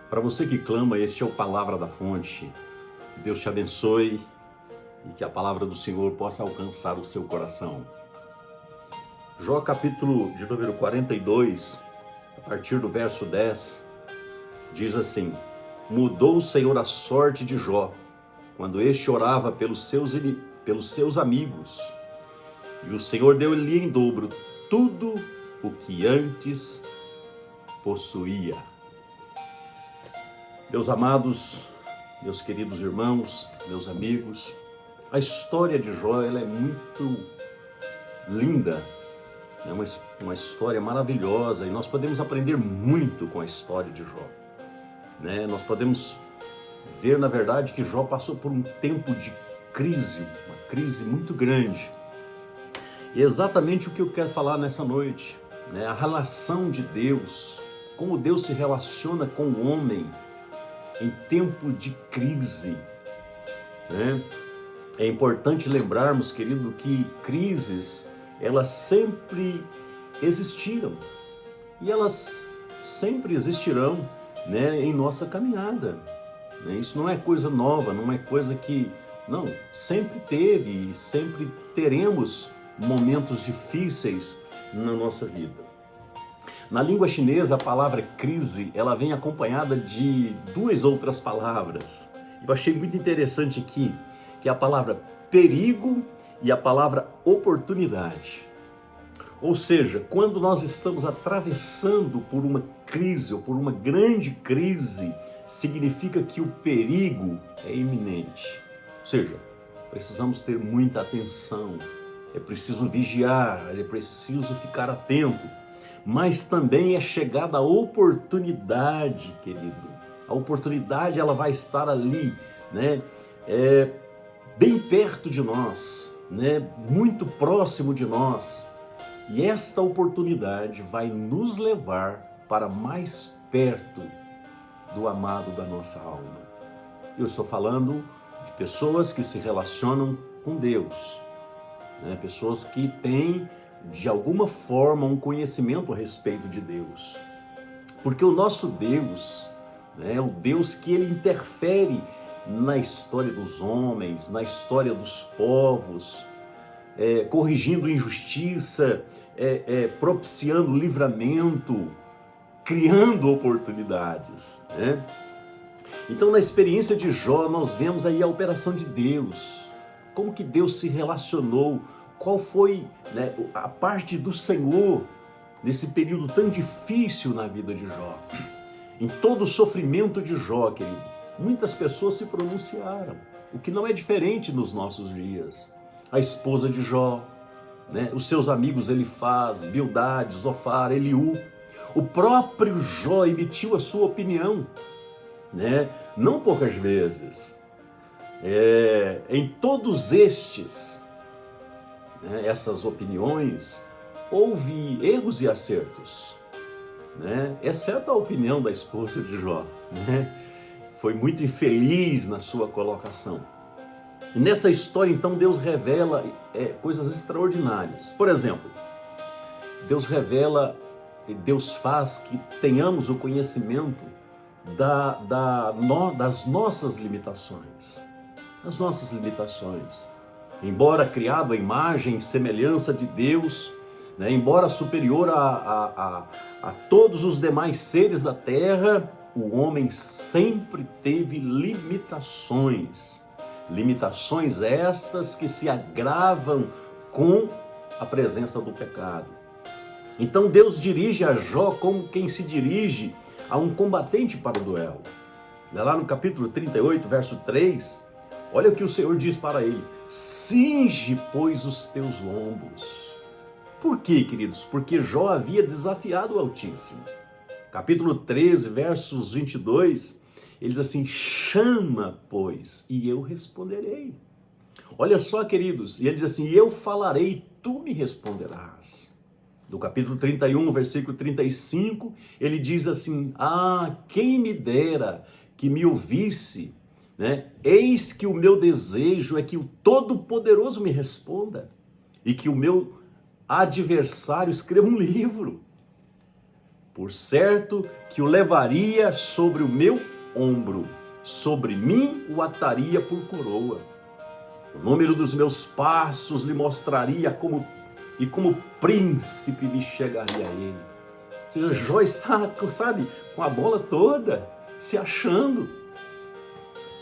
Para você que clama, este é o Palavra da Fonte. Que Deus te abençoe e que a palavra do Senhor possa alcançar o seu coração. Jó capítulo de número 42, a partir do verso 10, diz assim: Mudou o Senhor a sorte de Jó, quando este orava pelos seus amigos, e o Senhor deu-lhe em dobro tudo o que antes possuía. Meus amados, meus queridos irmãos, meus amigos, a história de Jó ela é muito linda, é uma história maravilhosa e nós podemos aprender muito com a história de Jó. Nós podemos ver, na verdade, que Jó passou por um tempo de crise, uma crise muito grande. E é exatamente o que eu quero falar nessa noite, a relação de Deus, como Deus se relaciona com o homem em tempo de crise. É importante lembrarmos, querido, que crises, elas sempre existiram e elas sempre existirão, em nossa caminhada. Isso não é coisa nova, não é coisa que... Não, sempre teve e sempre teremos momentos difíceis na nossa vida. Na língua chinesa, a palavra crise, ela vem acompanhada de duas outras palavras. Eu achei muito interessante aqui, que é a palavra perigo e a palavra oportunidade. Ou seja, quando nós estamos atravessando por uma crise ou por uma grande crise, significa que o perigo é iminente. Ou seja, precisamos ter muita atenção, é preciso vigiar, é preciso ficar atento. Mas também é chegada a oportunidade, querido. A oportunidade ela vai estar ali, bem perto de nós, muito próximo de nós. E esta oportunidade vai nos levar para mais perto do amado da nossa alma. Eu estou falando de pessoas que se relacionam com Deus, pessoas que têm de alguma forma um conhecimento a respeito de Deus. Porque o nosso Deus, é o Deus que ele interfere na história dos homens, na história dos povos, corrigindo injustiça, propiciando livramento, criando oportunidades. Então, na experiência de Jó, nós vemos aí a operação de Deus, como que Deus se relacionou, qual foi a parte do Senhor nesse período tão difícil na vida de Jó. Em todo o sofrimento de Jó, querido, muitas pessoas se pronunciaram, o que não é diferente nos nossos dias. A esposa de Jó, os seus amigos Elifaz, Bildade, Zofar, Eliú, o próprio Jó emitiu a sua opinião, não poucas vezes. Em todos essas opiniões, houve erros e acertos, exceto a opinião da esposa de Jó, foi muito infeliz na sua colocação. E nessa história, então, Deus revela coisas extraordinárias. Por exemplo, Deus revela e Deus faz que tenhamos o conhecimento das nossas limitações. As nossas limitações. Embora criado à imagem e semelhança de Deus, embora superior a todos os demais seres da terra, o homem sempre teve limitações. Limitações estas que se agravam com a presença do pecado. Então Deus dirige a Jó como quem se dirige a um combatente para o duelo. Lá no capítulo 38, verso 3, olha o que o Senhor diz para ele: cinge, pois, os teus lombos. Por quê, queridos? Porque Jó havia desafiado o Altíssimo. Capítulo 13, versos 22, ele diz assim: chama, pois, e eu responderei. Olha só, queridos, e ele diz assim: eu falarei, tu me responderás. Do capítulo 31, versículo 35, ele diz assim: quem me dera que me ouvisse, eis que o meu desejo é que o Todo-Poderoso me responda e que o meu adversário escreva um livro. Por certo que o levaria sobre o meu ombro, sobre mim o ataria por coroa. O número dos meus passos lhe mostraria como príncipe lhe chegaria a ele. Ou seja, Jó está, sabe, com a bola toda, se achando.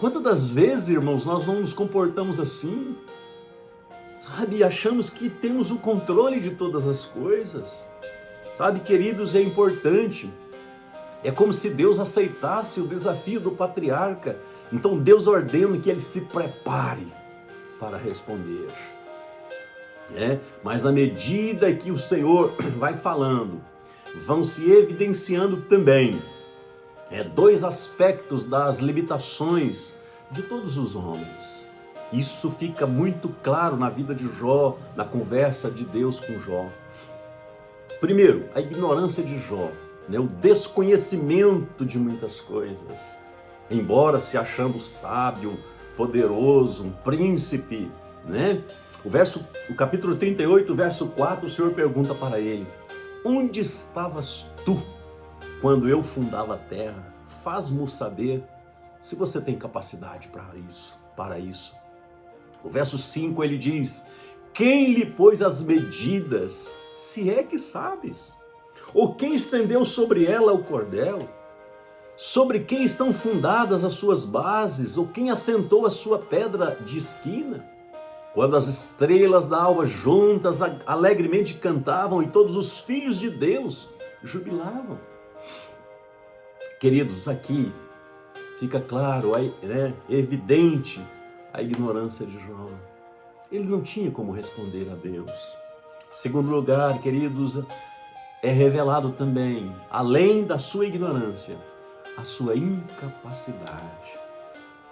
Quantas das vezes, irmãos, nós não nos comportamos assim? Sabe, achamos que temos o controle de todas as coisas. Sabe, queridos, é importante. É como se Deus aceitasse o desafio do patriarca. Então Deus ordena que ele se prepare para responder. Mas à medida que o Senhor vai falando, vão se evidenciando também dois aspectos das limitações de todos os homens. Isso fica muito claro na vida de Jó, na conversa de Deus com Jó. Primeiro, a ignorância de Jó, o desconhecimento de muitas coisas. Embora se achando sábio, poderoso, um príncipe, O capítulo 38, verso 4, o Senhor pergunta para ele: onde estavas tu quando eu fundava a terra? Faz-mo saber se você tem capacidade para isso. O verso 5 ele diz: quem lhe pôs as medidas, se é que sabes? Ou quem estendeu sobre ela o cordel? Sobre quem estão fundadas as suas bases? Ou quem assentou a sua pedra de esquina? Quando as estrelas da alva juntas alegremente cantavam e todos os filhos de Deus jubilavam. Queridos, aqui fica claro, evidente a ignorância de Jó. Ele não tinha como responder a Deus. Em segundo lugar, queridos, é revelado também, além da sua ignorância, a sua incapacidade.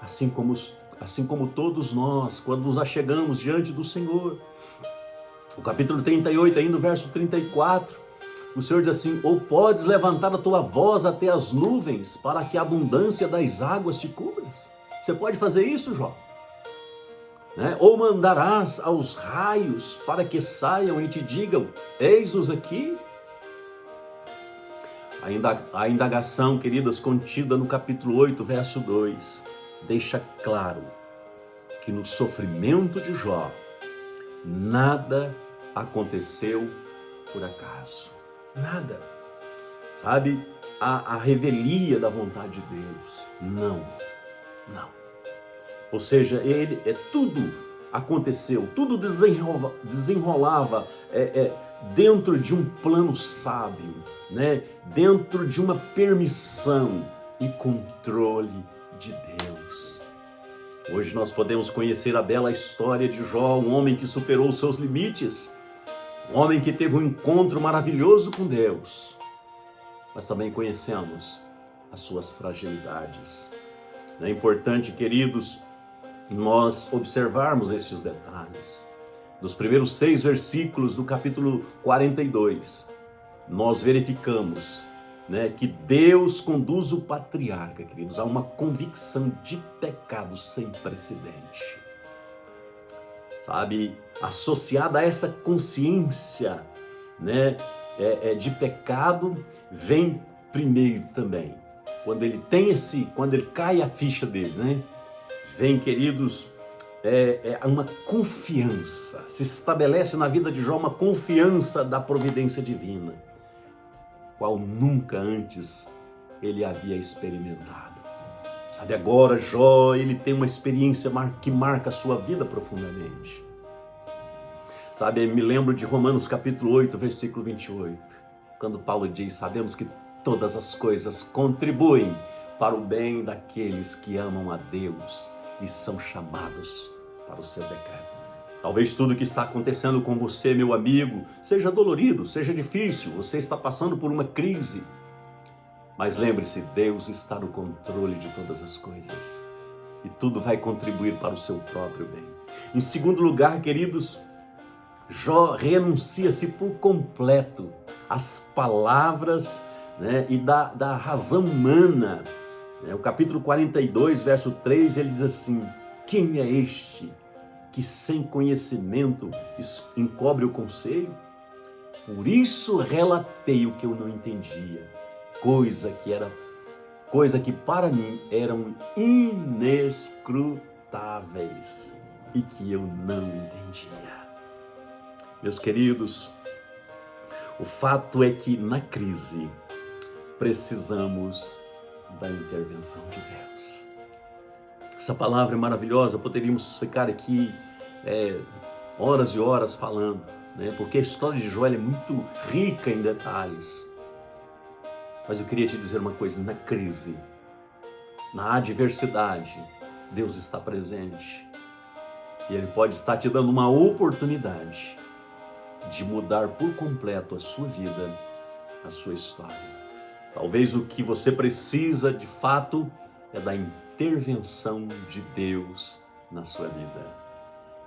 Assim como todos nós, quando nos achegamos diante do Senhor. O capítulo 38, ainda o verso 34, o Senhor diz assim: ou podes levantar a tua voz até as nuvens, para que a abundância das águas te cubra? Você pode fazer isso, Jó? Ou mandarás aos raios para que saiam e te digam: eis-nos aqui? A indagação, queridas, contida no capítulo 8, verso 2, deixa claro que no sofrimento de Jó, nada aconteceu por acaso. Nada. Sabe, a revelia da vontade de Deus. Não. Ou seja, tudo aconteceu, tudo desenrolava dentro de um plano sábio, dentro de uma permissão e controle de Deus. Hoje nós podemos conhecer a bela história de Jó, um homem que superou os seus limites, um homem que teve um encontro maravilhoso com Deus, mas também conhecemos as suas fragilidades. É importante, queridos, nós observarmos estes detalhes. Nos primeiros 6 versículos do capítulo 42, nós verificamos que Deus conduz o patriarca, queridos, a uma convicção de pecado sem precedente. Sabe, associada a essa consciência de pecado, vem primeiro também, quando ele cai a ficha dele, vem, queridos, uma confiança, se estabelece na vida de Jó uma confiança da providência divina, qual nunca antes ele havia experimentado. Sabe, agora Jó, ele tem uma experiência que marca a sua vida profundamente. Sabe, me lembro de Romanos capítulo 8, versículo 28, quando Paulo diz: sabemos que todas as coisas contribuem para o bem daqueles que amam a Deus e são chamados para o seu decreto. Talvez tudo que está acontecendo com você, meu amigo, seja dolorido, seja difícil, você está passando por uma crise. Mas lembre-se, Deus está no controle de todas as coisas e tudo vai contribuir para o seu próprio bem. Em segundo lugar, queridos, Jó renuncia-se por completo às palavras e da razão humana. O capítulo 42, verso 3, ele diz assim: quem é este que sem conhecimento encobre o conselho? Por isso relatei o que eu não entendia, coisa que para mim eram inescrutáveis e que eu não entendia. Meus queridos, o fato é que na crise precisamos da intervenção de Deus. Essa palavra é maravilhosa, poderíamos ficar aqui horas e horas falando, né? Porque a história de Jó é muito rica em detalhes. Mas eu queria te dizer uma coisa: na crise, na adversidade, Deus está presente. E Ele pode estar te dando uma oportunidade de mudar por completo a sua vida, a sua história. Talvez o que você precisa de fato é da intervenção de Deus na sua vida.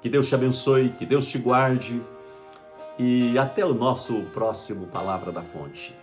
Que Deus te abençoe, que Deus te guarde e até o nosso próximo Palavra da Fonte.